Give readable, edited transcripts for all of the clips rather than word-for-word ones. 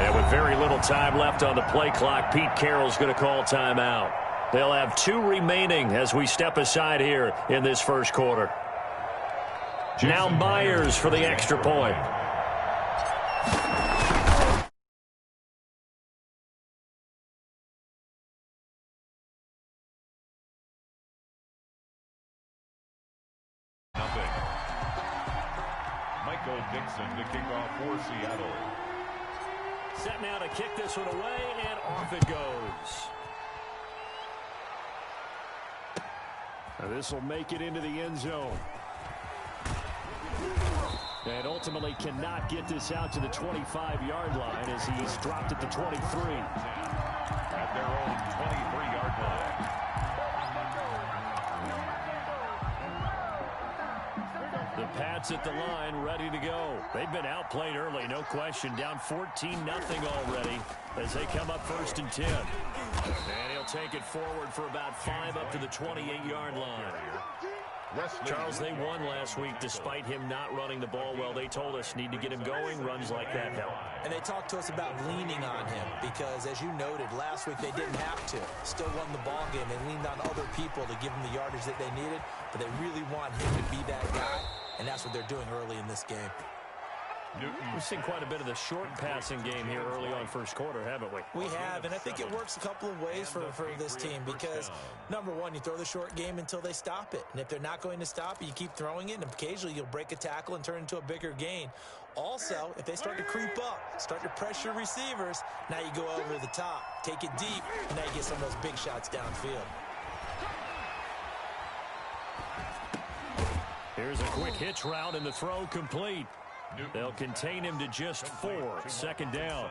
And with very little time left on the play clock, Pete Carroll's going to call timeout. They'll have 2 remaining as we step aside here in this first quarter. Now Myers for the extra point. To kick off for Seattle. Set now to kick this one away, and off it goes. This will make it into the end zone. And ultimately cannot get this out to the 25-yard line as he's dropped at the 23. At their own 23-yard line. The Pats at the line, ready to go. They've been outplayed early, no question. Down 14-0 already as they come up 1st and 10. And he'll take it forward for about 5 up to the 28-yard line. Charles, they won last week despite him not running the ball well. They told us need to get him going. Runs like that help. And they talked to us about leaning on him because, as you noted, last week they didn't have to. Still won the ball game. They leaned on other people to give him the yardage that they needed, but they really want him to be that guy, and that's what they're doing early in this game. We've seen quite a bit of the short passing game here early on first quarter, haven't we? We have, and I think it works a couple of ways for this team because, number one, you throw the short game until they stop it. And if they're not going to stop it, you keep throwing it, and occasionally you'll break a tackle and turn it into a bigger gain. Also, if they start to creep up, start to pressure receivers, now you go over the top, take it deep, and now you get some of those big shots downfield. Here's a quick hitch route, and the throw complete. They'll contain him to just 4. 2nd down.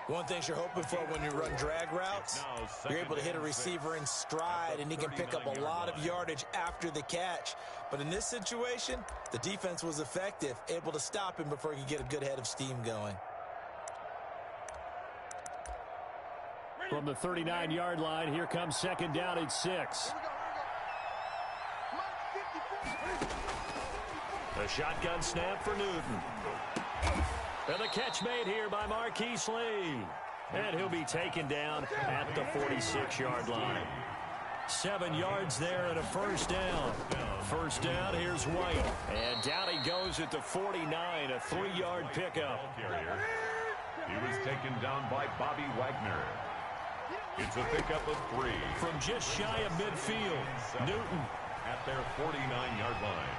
One thing you're hoping for when you run drag routes, you're able to hit a receiver in stride, and he can pick up a lot of yardage after the catch. But in this situation, the defense was effective, able to stop him before he could get a good head of steam going. From the 39-yard line, here comes 2nd down at 6. A shotgun snap for Newton. And the catch made here by Marquise Lee. And he'll be taken down at the 46-yard line. 7 yards there and a 1st down. 1st down, here's White. And down he goes at the 49, a 3-yard pickup. He was taken down by Bobby Wagner. It's a pickup of 3. From just shy of midfield, Newton at their 49-yard line.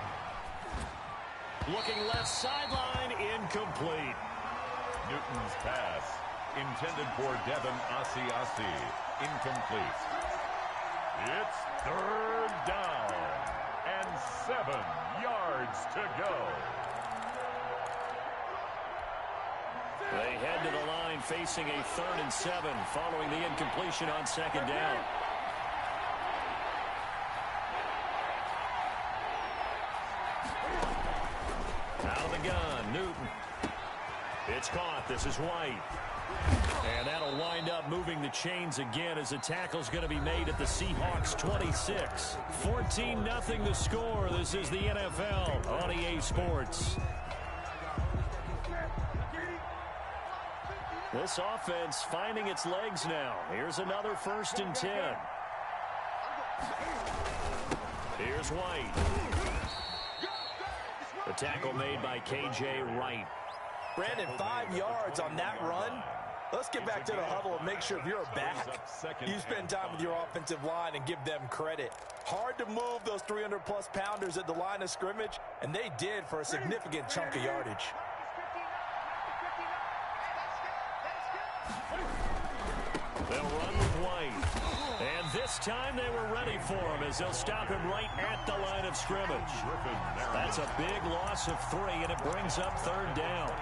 Looking left sideline, incomplete. Newton's pass, intended for Devin Asiasi, incomplete. It's 3rd down and 7 yards to go. They head to the line facing a 3rd and 7 following the incompletion on 2nd down. Out of the gun, Newton. It's caught. This is White. And that'll wind up moving the chains again as the tackle's going to be made at the Seahawks 26. 14-0 the score. This is the NFL on EA Sports. This offense finding its legs now. Here's another 1st and 10. Here's White. The tackle made by K.J. Wright. Brandon, 5 yards on that run. Let's get back to the huddle and make sure if you're back, you spend time with your offensive line and give them credit. Hard to move those 300-plus pounders at the line of scrimmage, and they did for a significant chunk of yardage. They'll run with White. And this time they were ready for him as they'll stop him right at the line of scrimmage. That's a big loss of 3, and it brings up 3rd down.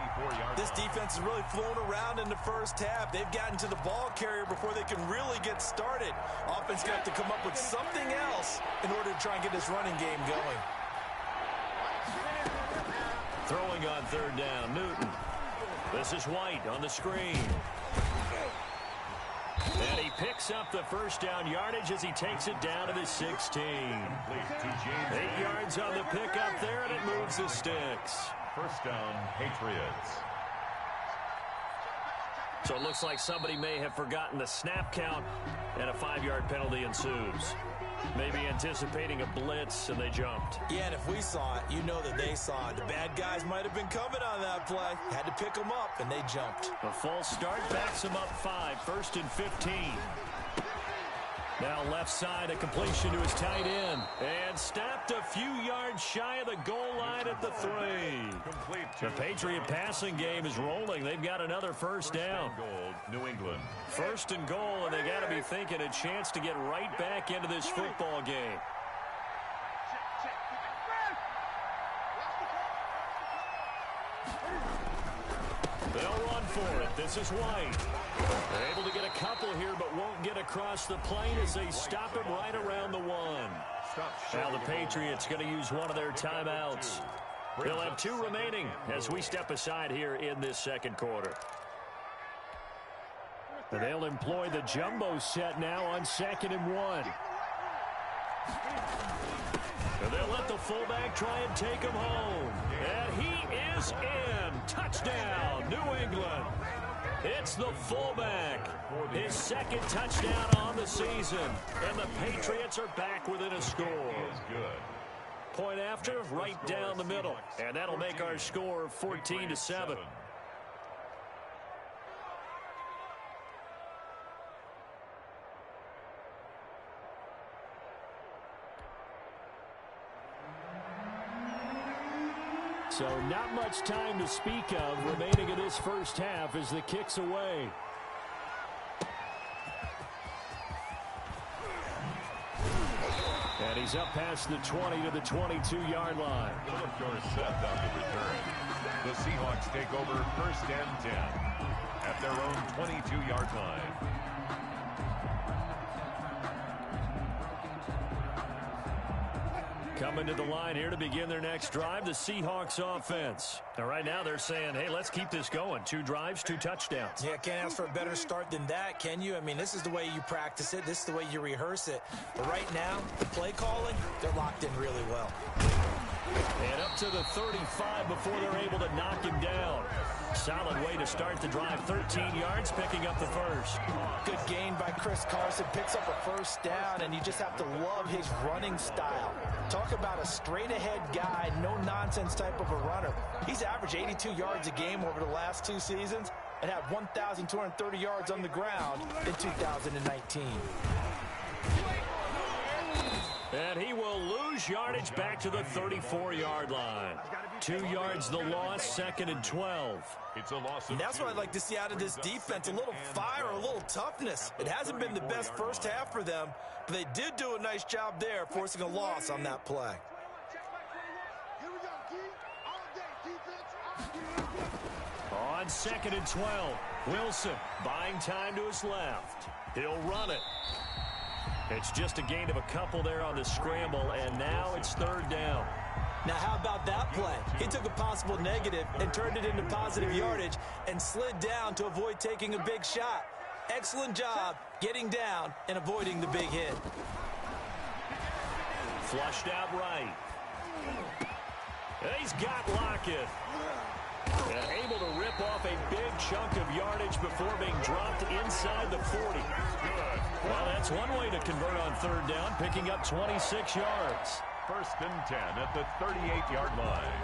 This defense has really flown around in the first half. They've gotten to the ball carrier before they can really get started. Offense going to have to come up with something else in order to try and get this running game going. Throwing on 3rd down, Newton. This is White on the screen. And he picks up the 1st down yardage as he takes it down to the 16. 8 yards on the pickup there, and it moves the sticks. 1st down, Patriots. So it looks like somebody may have forgotten the snap count, and a 5-yard penalty ensues. Maybe anticipating a blitz, and they jumped. Yeah, and if we saw it, you know that they saw it. The bad guys might have been coming on that play. Had to pick them up, and they jumped. A false start backs them up 5, 1st and 15. Now left side, a completion to his tight end. And stopped a few yards shy of the goal line at the 3. The Patriot passing game is rolling. They've got another first down. New England. 1st and goal, and they got to be thinking a chance to get right back into this football game. They'll run for it. This is White. They're able to get a couple here, but won't get across the plane as they stop him right around the 1. Now the Patriots going to use one of their timeouts. They'll have 2 remaining as we step aside here in this second quarter. And they'll employ the jumbo set now on 2nd and 1. And they'll let the fullback try and take him home. And he is in. Touchdown, New England. It's the fullback. His 2nd touchdown on the season. And the Patriots are back within a score. Point after, right down the middle. And that'll make our score 14-7. So not much time to speak of remaining in this first half as the kick's away. And he's up past the 20 to the 22-yard line. Philip set on the return. The Seahawks take over 1st and 10 at their own 22-yard line. Coming to the line here to begin their next drive, the Seahawks offense. Now, right now they're saying, hey, let's keep this going. 2 drives, 2 touchdowns. Yeah, can't ask for a better start than that, can you? I mean, this is the way you practice it. This is the way you rehearse it. But right now, the play calling, they're locked in really well. And up to the 35 before they're able to knock him down. Solid way to start the drive. 13 yards, picking up the first. Good gain by Chris Carson. Picks up a first down, and you just have to love his running style. Talk about a straight-ahead guy, no-nonsense type of a runner. He's averaged 82 yards a game over the last 2 seasons and had 1,230 yards on the ground in 2019. And he will lose yardage back to the 34-yard line. 2 yards the loss, 2nd and 12. It's a loss. And that's what I'd like to see out of this defense, a little fire, a little toughness. It hasn't been the best first half for them, but they did do a nice job there, forcing a loss on that play. On 2nd and 12, Wilson buying time to his left. He'll run it. It's just a gain of a couple there on the scramble, and now it's 3rd down. Now, how about that play? He took a possible negative and turned it into positive yardage and slid down to avoid taking a big shot. Excellent job getting down and avoiding the big hit. Flushed out right. And he's got Lockett. And able to rip off a big chunk of yardage before being dropped inside the 40. Well, that's one way to convert on 3rd down, picking up 26 yards. 1st and 10 at the 38-yard line.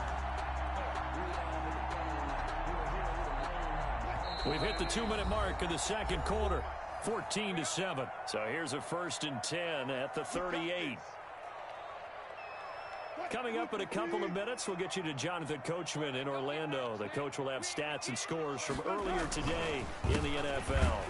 We've hit the 2-minute mark in the second quarter, 14-7. So here's a 1st and 10 at the 38. Coming up in a couple of minutes, we'll get you to Jonathan Coachman in Orlando. The coach will have stats and scores from earlier today in the NFL.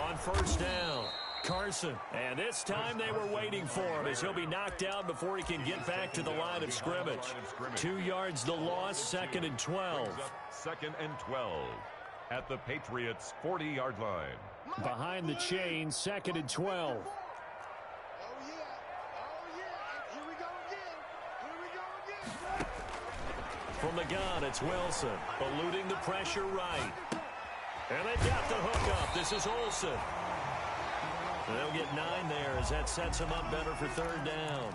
On 1st down, Carson. And this time they were waiting for him as he'll be knocked down before he can get back to the line of scrimmage. 2 yards the loss, 2nd and 12. 2nd and 12 at the Patriots' 40-yard line. Behind the chain, 2nd and 12. From the gun, it's Wilson, eluding the pressure right. And they've got the hook up. This is Olsen. They'll get 9 there as that sets them up better for 3rd down.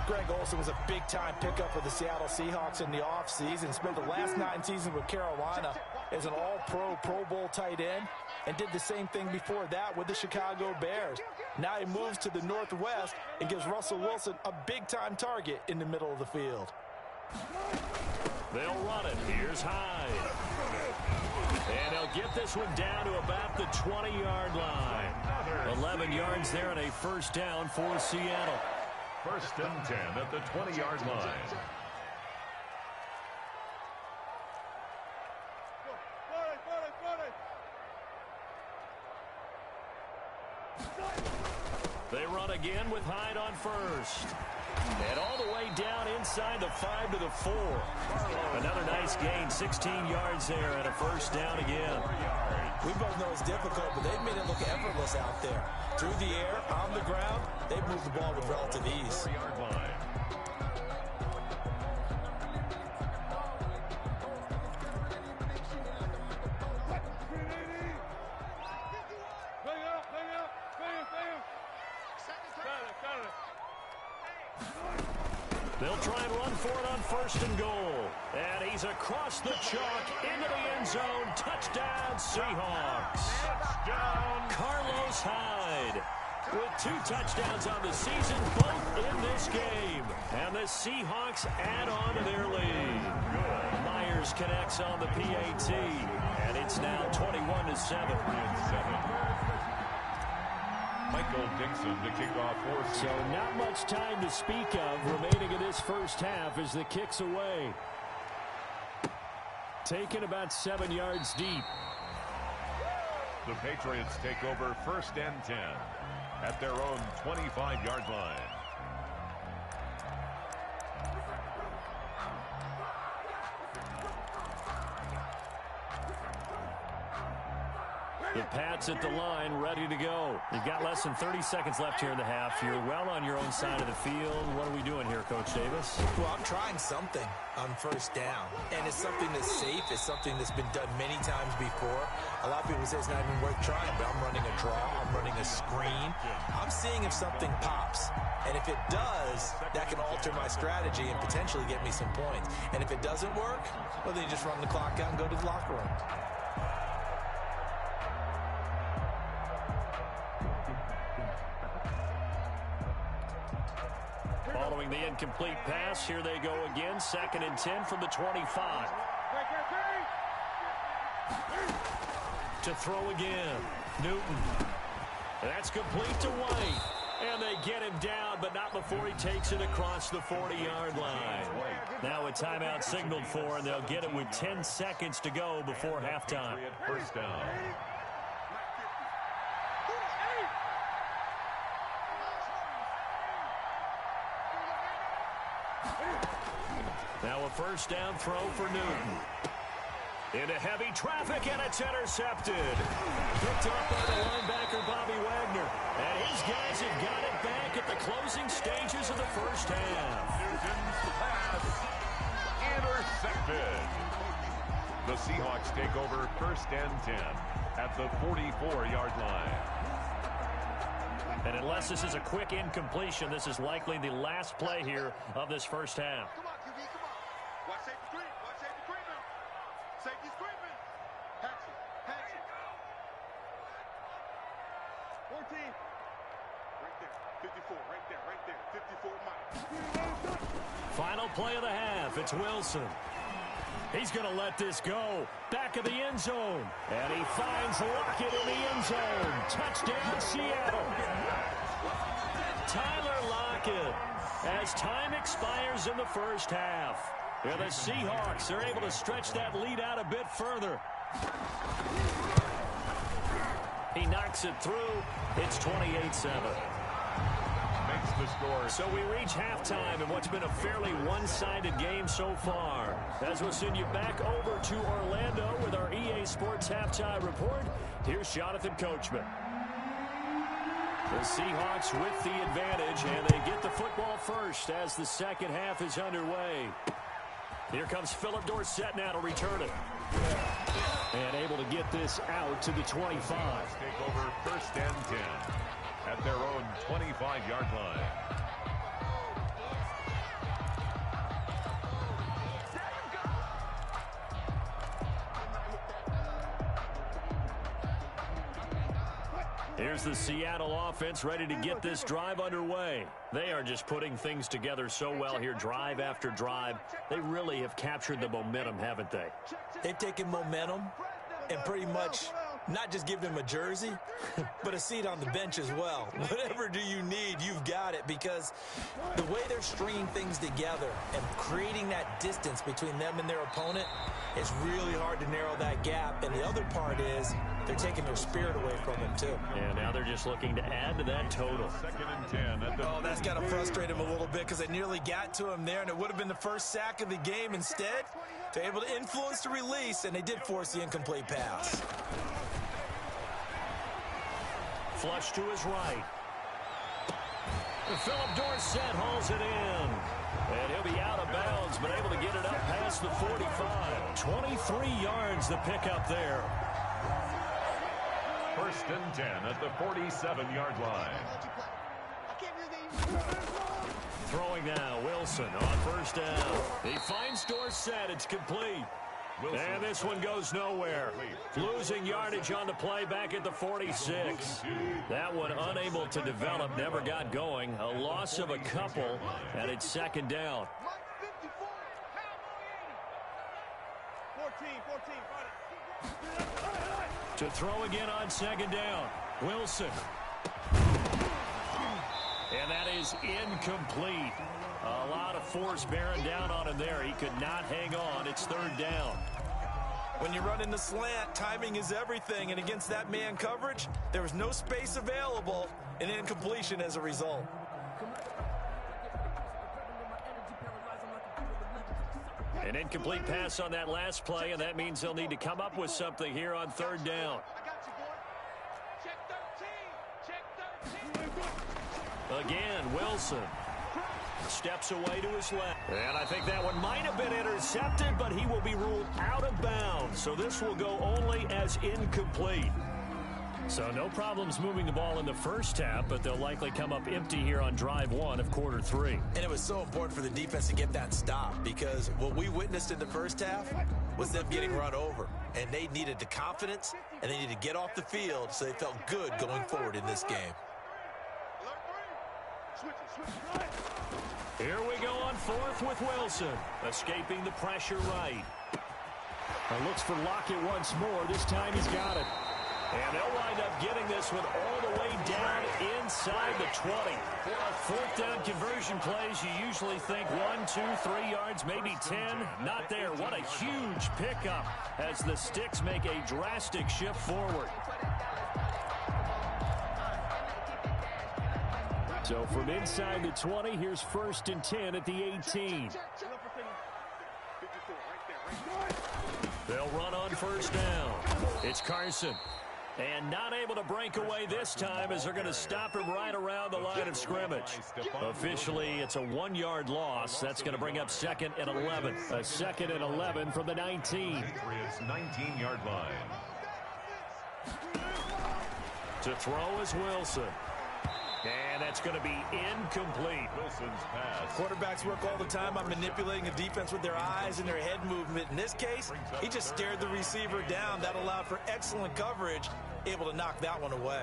Greg Olsen was a big-time pickup for the Seattle Seahawks in the offseason. Spent the last 9 seasons with Carolina as an all-pro, Pro Bowl tight end, and did the same thing before that with the Chicago Bears. Now he moves to the Northwest and gives Russell Wilson a big-time target in the middle of the field. They'll run it. Here's Hyde. And they'll get this one down to about the 20-yard line. 11 yards there and a first down for Seattle. First and 10 at the 20-yard line. They run again with Hyde on first. And all the way down inside the 5 to the 4. Another nice gain, 16 yards there and a first down again. We both know it's difficult, but they've made it look effortless out there. Through the air, on the ground, they've moved the ball with relative ease. They'll try and run for it on first and goal. And he's across the chalk into the end zone. Touchdown, Seahawks. Touchdown, Carlos Hyde. With 2 touchdowns on the season, both in this game. And the Seahawks add on to their lead. Myers connects on the PAT. And it's now 21-7. Michael Dixon to kick off for So not much time to speak of remaining in this first half as the kick's away. Taken about 7 yards deep. The Patriots take over first and 10 at their own 25-yard line. The Pats at the line, ready to go. You've got less than 30 seconds left here in the half. You're well on your own side of the field. What are we doing here, Coach Davis? Well, I'm trying something on first down, and it's something that's safe. It's something that's been done many times before. A lot of people say it's not even worth trying, but I'm running a draw. I'm running a screen. I'm seeing if something pops. And if it does, that can alter my strategy and potentially get me some points. And if it doesn't work, well, then you just run the clock out and go to the locker room. Following the incomplete pass, here they go again. 2nd and 10 from the 25. To throw again. Newton. That's complete to White. And they get him down, but not before he takes it across the 40-yard line. Now a timeout signaled for, and they'll get it with 10 seconds to go before halftime. First down. Now a first down throw for Newton. Into heavy traffic, and it's intercepted. Picked up by the linebacker, Bobby Wagner. And his guys have got it back at the closing stages of the first half. Newton's pass intercepted. The Seahawks take over first and 10 at the 44-yard line. And unless this is a quick incompletion, this is likely the last play here of this first half. Come on, QB, come on. Watch safety screen. Watch safety screen. Safety screen. Patch it. Patch it. 14. Right there. 54. Right there. Right there. 54 miles. Final play of the half. It's Wilson. He's going to let this go. Back of the end zone. And he finds Lockett in the end zone. Touchdown, Seattle. Tyler Lockett. As time expires in the first half. Yeah, the Seahawks are able to stretch that lead out a bit further. He knocks it through. It's 28-7. Makes the score. So we reach halftime in what's been a fairly one-sided game so far. As we'll send you back over to Orlando with our EA Sports Halftime Report, here's Jonathan Coachman. The Seahawks with the advantage, and they get the football first as the second half is underway. Here comes Philip Dorsett now to return it. And able to get this out to the 25. Take over first and 10 at their own 25-yard line. Here's the Seattle offense ready to get this drive underway. They are just putting things together so well here, drive after drive. They really have captured the momentum, haven't they? They've taken momentum and pretty much not just give him a jersey, but a seat on the bench as well. Whatever do you need, you've got it, because the way they're stringing things together and creating that distance between them and their opponent, it's really hard to narrow that gap. And the other part is they're taking their spirit away from them, too. And now they're just looking to add to that total. 2nd and 10 at the that's got to frustrate him a little bit, because they nearly got to him there, and it would have been the first sack of the game. Instead, they're able to influence the release, and they did force the incomplete pass. Flush to his right. Philip Dorsett hauls it in. And he'll be out of bounds, but able to get it up past the 45. 23 yards the pickup there. 1st and 10 at the 47-yard line. Throwing now, Wilson on 1st down. He finds Dorsett. It's complete. And this one goes nowhere. Losing yardage on the play back at the 46. That one unable to develop, never got going. A loss of a couple, and it's 2nd down. To throw again on 2nd down. Wilson. And that is incomplete. A lot of force bearing down on him there. He could not hang on. It's 3rd down. When you run in the slant, timing is everything. And against that man coverage, there was no space available, and incompletion as a result. An incomplete pass on that last play, and that means they'll need to come up with something here on 3rd down. Again, Wilson steps away to his left. And I think that one might have been intercepted, but he will be ruled out of bounds. So this will go only as incomplete. So no problems moving the ball in the first half, but they'll likely come up empty here on drive 1 of quarter 3. And it was so important for the defense to get that stop, because what we witnessed in the first half was them getting run over. And they needed the confidence, and they needed to get off the field so they felt good going forward in this game. Here we go on 4th with Wilson, escaping the pressure right. Looks for Lockett once more. This time he's got it. And they'll wind up getting this one all the way down inside the 20. 4th down conversion plays, you usually think 1, 2, 3 yards, maybe 10. Not there. What a huge pickup as the Sticks make a drastic shift forward. So from inside the 20, here's 1st and 10 at the 18. They'll run on 1st down. It's Carson. And not able to break away this time, as they're going to stop him right around the line of scrimmage. Officially, it's a 1-yard loss. That's going to bring up 2nd and 11. A 2nd and 11 from the 19. Patriots 19-yard line. To throw is Wilson. And that's going to be incomplete. Wilson's pass. Quarterbacks work all the time on manipulating the defense with their eyes and their head movement. In this case, he just stared the receiver down. That allowed for excellent coverage, able to knock that one away.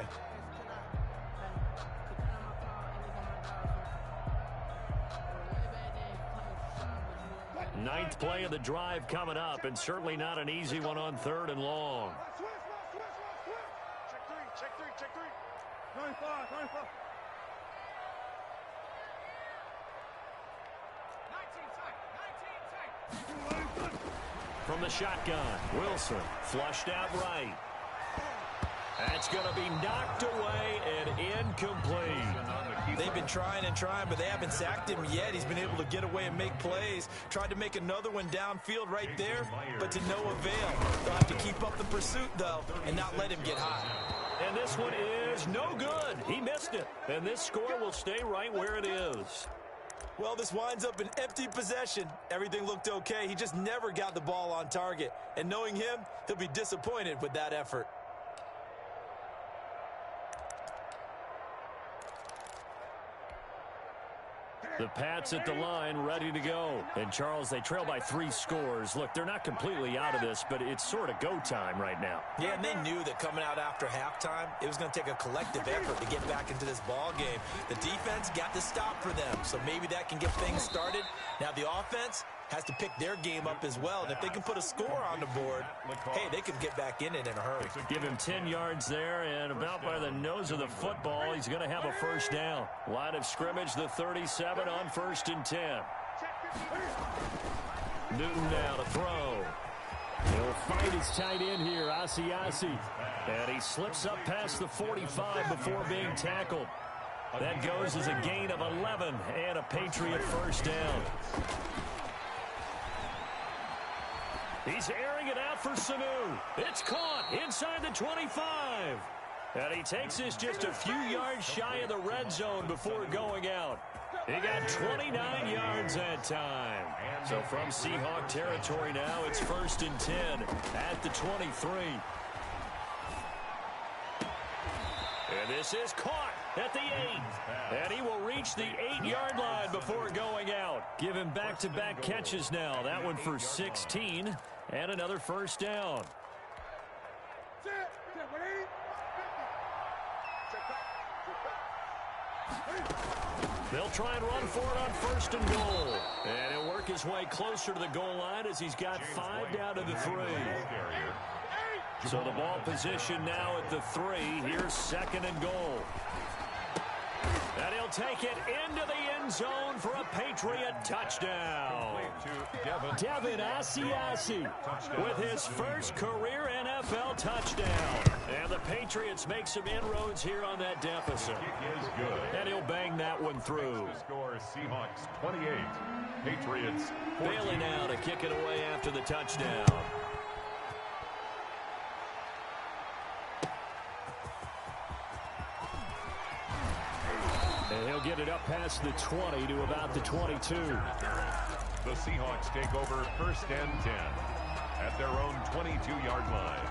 Ninth play of the drive coming up, and certainly not an easy one on 3rd and long. Check three. 95. From the shotgun, Wilson flushed out right. That's going to be knocked away and incomplete. They've been trying and trying, but they haven't sacked him yet. He's been able to get away and make plays. Tried to make another one downfield right there, but to no avail. They'll have to keep up the pursuit, though, and not let him get hot. And this one is no good. He missed it. And this score will stay right where it is. Well, this winds up an empty possession. Everything looked okay. He just never got the ball on target. And knowing him, he'll be disappointed with that effort. The Pats at the line, ready to go. And, Charles, they trail by 3 scores. Look, they're not completely out of this, but it's sort of go time right now. Yeah, and they knew that coming out after halftime, it was going to take a collective effort to get back into this ball game. The defense got the stop for them, so maybe that can get things started. Now the offense has to pick their game up as well, and if they can put a score on the board, hey, they can get back in it in a hurry. Give him 10 yards there, and about by the nose of the football, he's going to have a first down. Line of scrimmage, the 37 on 1st and 10. Newton now to throw. He'll fight his tight end here, Asiasi. And he slips up past the 45 before being tackled. That goes as a gain of 11 and a Patriot first down. He's airing it out for Sanu. It's caught inside the 25. And he takes this just a few yards shy of the red zone before going out. He got 29 yards that time. So from Seahawk territory now, it's 1st and 10 at the 23. And this is caught at the 8. And he will reach the 8-yard line before going out. Give him back-to-back catches now. That one for 16 and another first down. They'll try and run for it on 1st and goal. And he'll work his way closer to the goal line as he's got 5 down to the 3. So the ball position now at the 3. Here's 2nd and goal. And he'll take it into the end zone for a Patriot touchdown. Devin Asiasi with his first career NFL touchdown. And the Patriots make some inroads here on that deficit. And he'll bang that one through. Score Seahawks 28. Patriots 14. Bailey now to kick it away after the touchdown. And he'll get it up past the 20 to about the 22. The Seahawks take over 1st and 10 at their own 22-yard line.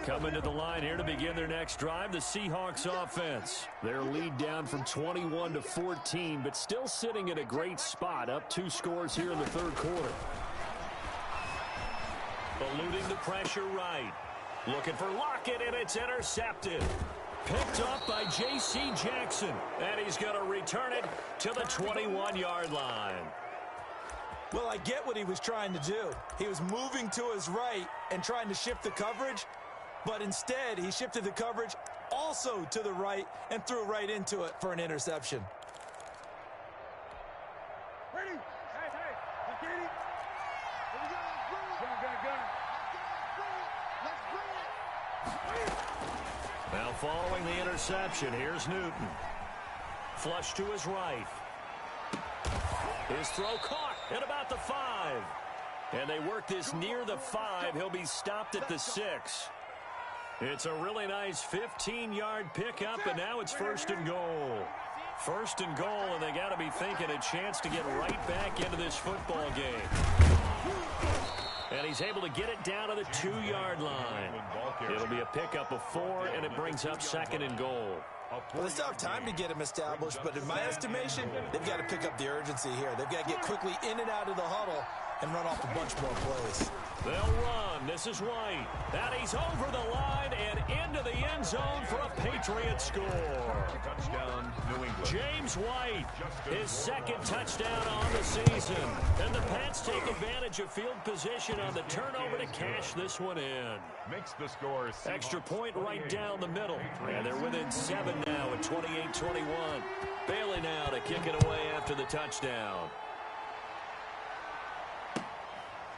Coming to the line here to begin their next drive, the Seahawks offense. Their lead down from 21 to 14, but still sitting in a great spot, up 2 scores here in the 3rd quarter. Eluding the pressure right. Looking for Lockett, and it's intercepted. Picked up by J.C. Jackson, and he's going to return it to the 21-yard line. Well, I get what he was trying to do. He was moving to his right and trying to shift the coverage, but instead he shifted the coverage also to the right and threw right into it for an interception. Ready? Hey, let's get it. Here we go, let's bring it. Gun. Now following the interception, here's Newton. Flush to his right. His throw caught at about the 5. And they work this near the 5. He'll be stopped at the 6. It's a really nice 15-yard pickup, and now it's 1st and goal. 1st and goal, and they got to be thinking a chance to get right back into this football game. And he's able to get it down to the 2-yard line. It'll be a pickup of 4, and it brings up 2nd and goal. Well, they still have time to get him established, but in my estimation, they've got to pick up the urgency here. They've got to get quickly in and out of the huddle and run off a bunch more plays. They'll run. This is White. And he's over the line and into the end zone for a Patriot score. Touchdown, New England. James White, his 2nd touchdown on the season. And the Pats take advantage of field position on the turnover to cash this one in. Makes the score Seahawks Extra point right down the middle. And they're within 7 now at 28-21. Bailey now to kick it away after the touchdown.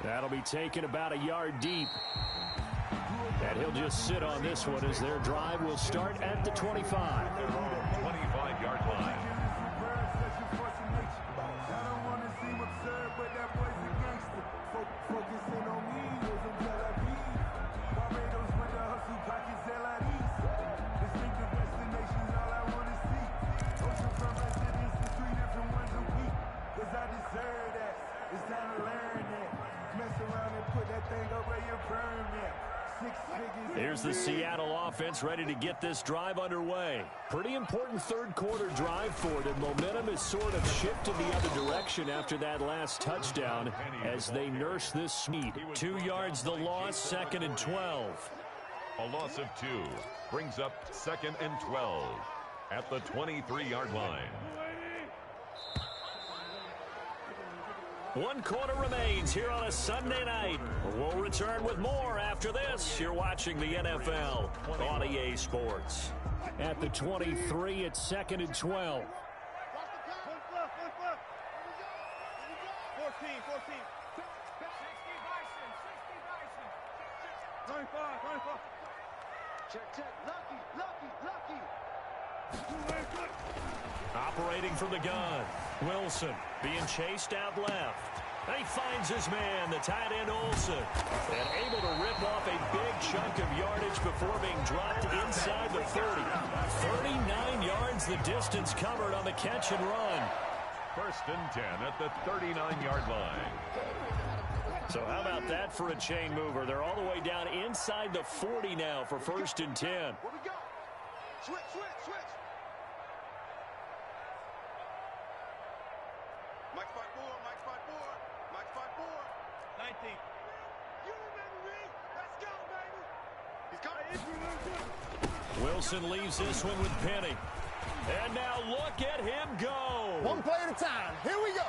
That'll be taken about a yard deep. And he'll just sit on this one as their drive will start at the 25. 25-yard line. Here's the Seattle offense ready to get this drive underway. Pretty important third quarter drive for them. Momentum has sort of shifted the other direction after that last touchdown as they nurse this lead. 2 yards the loss, 2nd and 12. A loss of 2 brings up 2nd and 12 at the 23-yard line. 1 quarter remains here on a Sunday night. We'll return with more after this. You're watching the NFL on EA Sports. At the 23, it's 2nd and 12. 95. Check. Lucky. Operating from the gun. Wilson being chased out left. And he finds his man, the tight end Olsen. And able to rip off a big chunk of yardage before being dropped inside the 30. 39 yards the distance covered on the catch and run. 1st and 10 at the 39-yard line. So how about that for a chain mover? They're all the way down inside the 40 now for 1st and 10. Where we go? Switch. Mike spot 4. 19. You remember me? Let's go, baby. He's coming. Wilson leaves this one with Penny. And now look at him go. 1 play at a time. Here we go.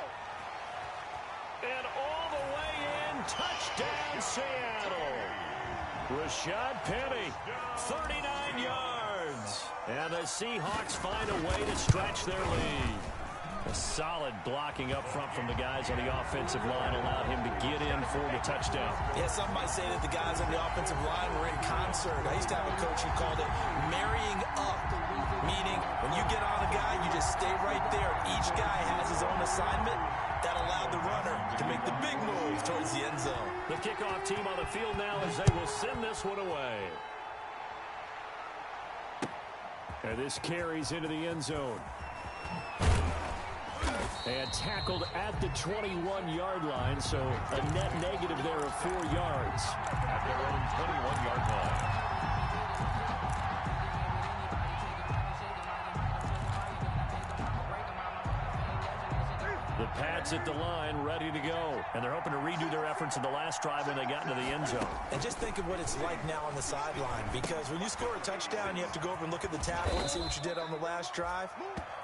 And all the way in, touchdown Seattle. Rashad Penny, 39 yards. And the Seahawks find a way to stretch their lead. A solid blocking up front from the guys on the offensive line allowed him to get in for the touchdown. Yeah, some might say that the guys on the offensive line were in concert. I used to have a coach who called it marrying up, meaning when you get on a guy, you just stay right there. Each guy has his own assignment. That allowed the runner to make the big move towards the end zone. The kickoff team on the field now as they will send this one away. And this carries into the end zone. And tackled at the 21-yard line, so a net negative there of 4 yards. At their own 21-yard line. The Pats at the line, ready to go. And they're hoping to redo their efforts in the last drive when they got into the end zone. And just think of what it's like now on the sideline, because when you score a touchdown, you have to go over and look at the tablet and see what you did on the last drive.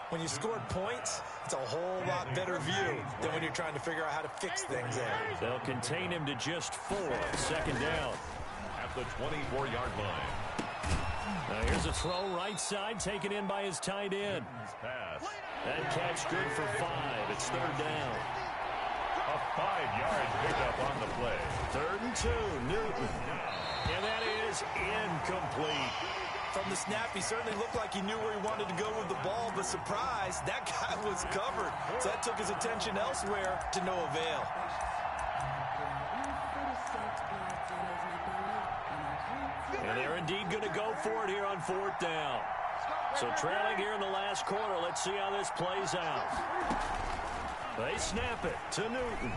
When you scored points, it's a whole lot better view than when you're trying to figure out how to fix things there. They'll contain him to just 4. 2nd down. At the 24-yard line. Now here's a throw right side, taken in by his tight end. Pass. That catch good for 5. It's 3rd down. A 5-yard pickup on the play. 3rd and 2, Newton. And that is incomplete. From the snap, he certainly looked like he knew where he wanted to go with the ball, but surprise, that guy was covered. So that took his attention elsewhere to no avail. And they're indeed going to go for it here on 4th down. So trailing here in the last quarter, let's see how this plays out. They snap it to Newton.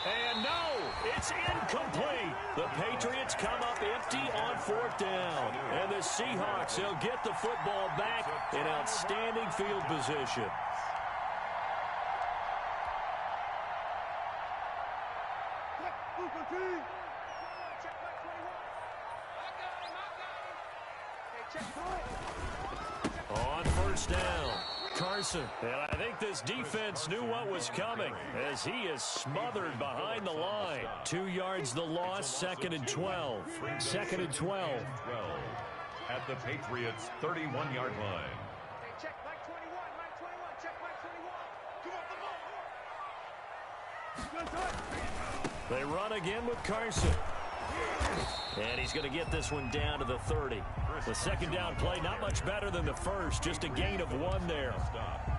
And no, it's incomplete. The Patriots come up empty on 4th down. And the Seahawks, they'll get the football back in outstanding field position. On 1st down, Carson. And I think this defense knew what was coming as he is smothered behind the line. 2 yards the loss, 2nd and 12. 2nd and 12. At the Patriots' 31-yard line. Check Mike 21. Check Mike 21. Come on. They run again with Carson. And he's going to get this one down to the 30. The 2nd down play, not much better than the first, just a gain of 1 there.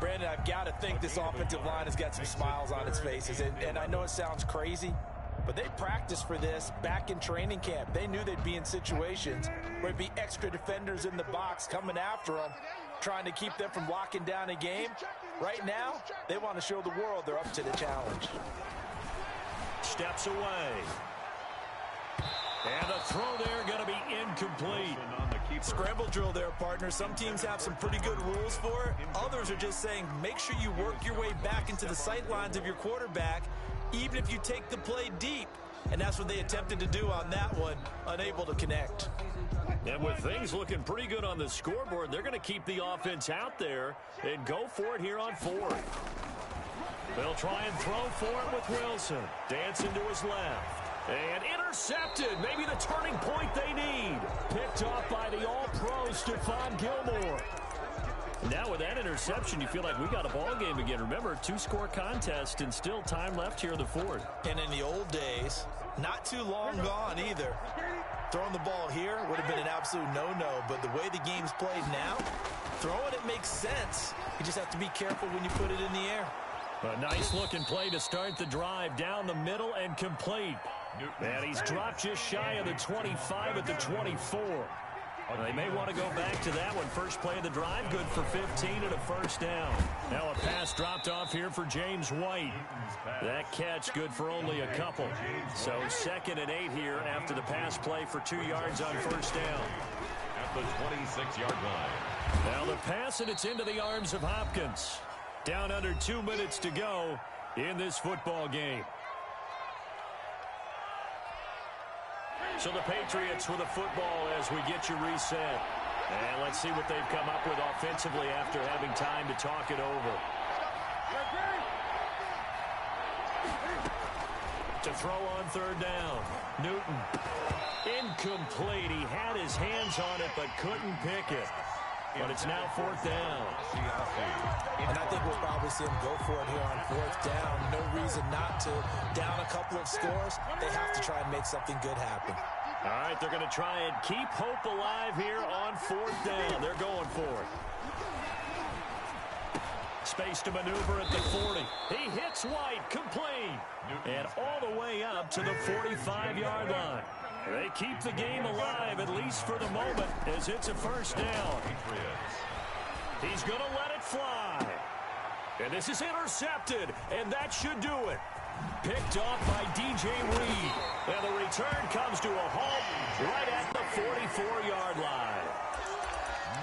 Brandon, I've got to think this offensive line has got some smiles on its faces. And I know it sounds crazy, but they practiced for this back in training camp. They knew they'd be in situations where it'd be extra defenders in the box coming after them, trying to keep them from locking down a game. Right now, they want to show the world they're up to the challenge. Steps away. And the throw there going to be incomplete. Scramble drill there, partner. Some teams have some pretty good rules for it. Others are just saying make sure you work your way back into the sight lines of your quarterback, even if you take the play deep. And that's what they attempted to do on that one, unable to connect. And with things looking pretty good on the scoreboard, they're going to keep the offense out there and go for it here on fourth. They'll try and throw for it with Wilson. Dancing to his left. And intercepted. Maybe the turning point they need. Picked off by the all-pro Stephon Gilmore. Now with that interception, you feel like we got a ball game again. Remember, 2-score contest and still time left here in the fourth. And in the old days, not too long gone either. Throwing the ball here would have been an absolute no-no, but the way the game's played now, throwing it makes sense. You just have to be careful when you put it in the air. A nice-looking play to start the drive down the middle and complete. And he's dropped just shy of the 25 at the 24. They may want to go back to that one. First play of the drive, good for 15 and a first down. Now a pass dropped off here for James White. That catch good for only a couple. So 2nd and 8 here after the pass play for 2 yards on first down. At the 26-yard line. Now the pass, and it's into the arms of Hopkins. Down under 2 minutes to go in this football game. So the Patriots with a football as we get you reset. And let's see what they've come up with offensively after having time to talk it over. To throw on third down. Newton. Incomplete. He had his hands on it but couldn't pick it. But it's now 4th down. And I think we'll probably see him go for it here on 4th down. No reason not to. Down a couple of scores, they have to try and make something good happen. All right, they're going to try and keep hope alive here on 4th down. They're going for it. Space to maneuver at the 40. He hits White, complete. And all the way up to the 45-yard line. They keep the game alive, at least for the moment, as it's a first down. He's going to let it fly. And this is intercepted, and that should do it. Picked off by DJ Reed. And the return comes to a halt right at the 44-yard line.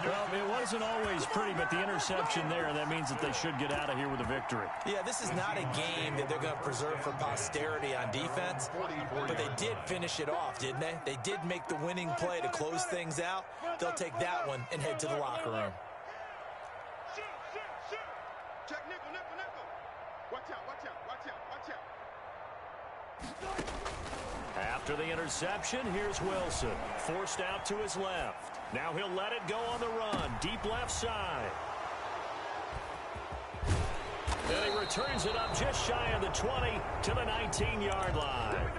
Well, it wasn't always pretty, but the interception there, that means that they should get out of here with a victory. Yeah, this is not a game that they're going to preserve for posterity on defense, but they did finish it off, didn't they? They did make the winning play to close things out. They'll take that one and head to the locker room. Check nickel, nickel, nickel. Watch out, watch out, watch out, watch out. After the interception, here's Wilson. Forced out to his left. Now he'll let it go on the run. Deep left side. And he returns it up just shy of the 20 to the 19-yard line.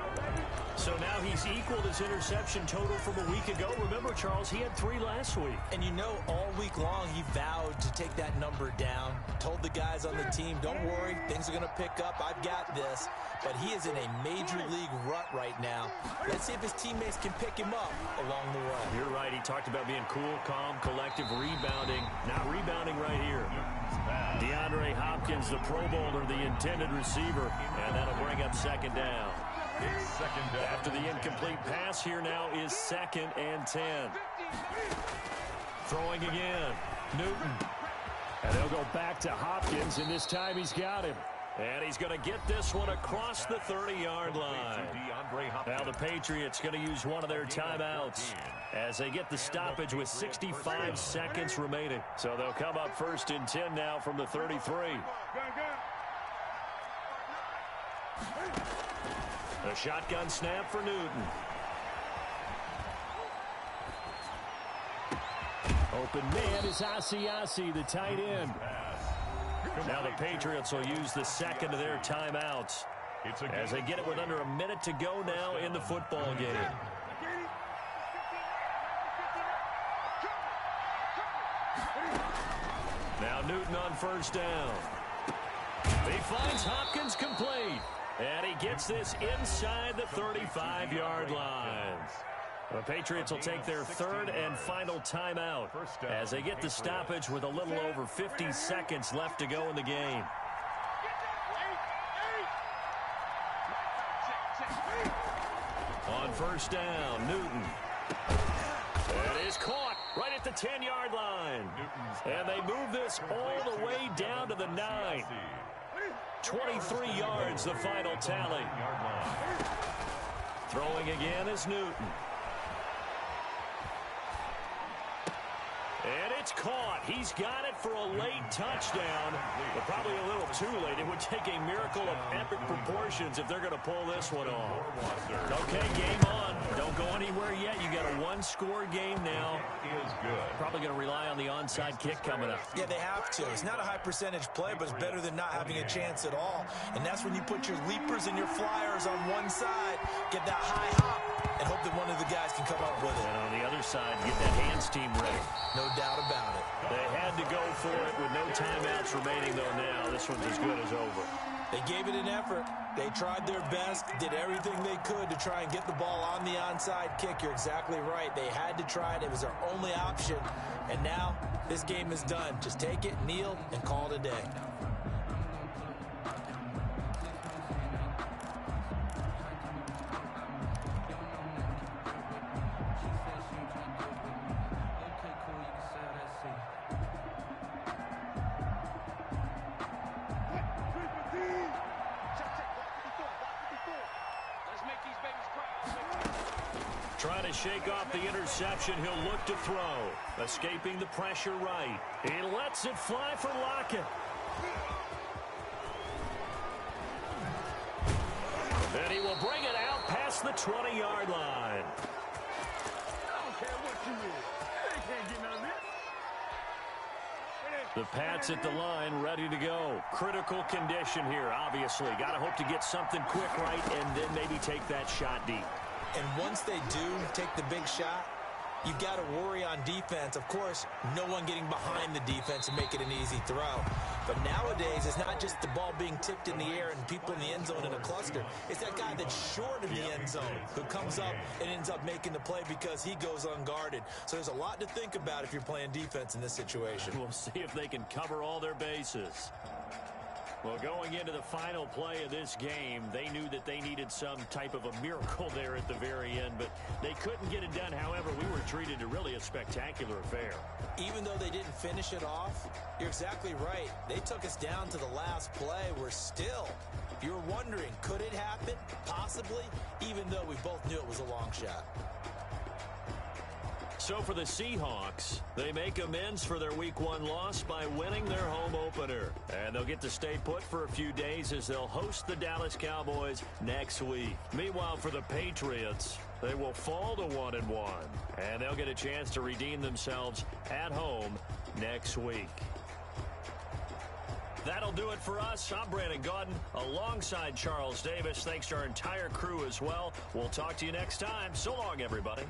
So now he's equaled his interception total from a week ago. Remember, Charles, he had 3 last week. And you know, all week long he vowed to take that number down. Told the guys on the team, don't worry, things are going to pick up. I've got this. But he is in a major league rut right now. Let's see if his teammates can pick him up along the way. You're right. He talked about being cool, calm, collective, rebounding. Not rebounding right here. DeAndre Hopkins, the Pro Bowler, the intended receiver. And that'll bring up 2nd down. After the incomplete pass, here now is 2nd and 10. Throwing again. Newton. And they'll go back to Hopkins, and this time he's got him. And he's going to get this one across the 30-yard line. Now the Patriots going to use one of their timeouts as they get the stoppage with 65 seconds remaining. So they'll come up 1st and 10 now from the 33. A shotgun snap for Newton. Open man is Asiasi, the tight end. Now the Patriots will use the 2nd of their timeouts as they get it with under a minute to go now in the football game. Now Newton on 1st down. He finds Hopkins complete. And he gets this inside the 35-yard line. The Patriots will take their 3rd and final timeout as they get the stoppage with a little over 50 seconds left to go in the game. On first down, Newton. It is caught right at the 10-yard line. And they move this all the way down to the 9. 23 yards, the final tally. Throwing again is Newton. And it's caught. He's got it for a late touchdown, but probably a little too late. It would take a miracle of epic proportions if they're going to pull this one off. Okay, game on. Don't go anywhere yet. You got a one-score game now. Is good. Probably going to rely on the onside kick coming up. Yeah, they have to. It's not a high-percentage play, but it's better than not having a chance at all. And that's when you put your leapers and your flyers on one side, get that high hop, and hope that one of the guys can come up with it. And on the other side, get that hands team ready. No doubt about it. They had to go for it with no timeouts remaining, though, now. This one's as good as over. They gave it an effort. They tried their best, did everything they could to try and get the ball on the onside kick. You're exactly right. They had to try it. It was their only option. And now this game is done. Just take it, kneel, and call it a day. Trying to shake off the interception. He'll look to throw. Escaping the pressure right. He lets it fly for Lockett. And he will bring it out past the 20-yard line. I don't care what you is. They can't get none of this. The Pats at the line, ready to go. Critical condition here, obviously. Got to hope to get something quick right and then maybe take that shot deep. And once they do take the big shot, you've got to worry on defense. Of course, no one getting behind the defense and make it an easy throw. But nowadays, it's not just the ball being tipped in the air and people in the end zone in a cluster. It's that guy that's short of the end zone who comes up and ends up making the play because he goes unguarded. So there's a lot to think about if you're playing defense in this situation. We'll see if they can cover all their bases. Well, going into the final play of this game, they knew that they needed some type of a miracle there at the very end, but they couldn't get it done. However, we were treated to really a spectacular affair. Even though they didn't finish it off, you're exactly right. They took us down to the last play. We're still, you were wondering, could it happen? Possibly, even though we both knew it was a long shot. So for the Seahawks, they make amends for their Week 1 loss by winning their home opener. And they'll get to stay put for a few days as they'll host the Dallas Cowboys next week. Meanwhile, for the Patriots, they will fall to 1-1. And they'll get a chance to redeem themselves at home next week. That'll do it for us. I'm Brandon Gaudin alongside Charles Davis. Thanks to our entire crew as well. We'll talk to you next time. So long, everybody.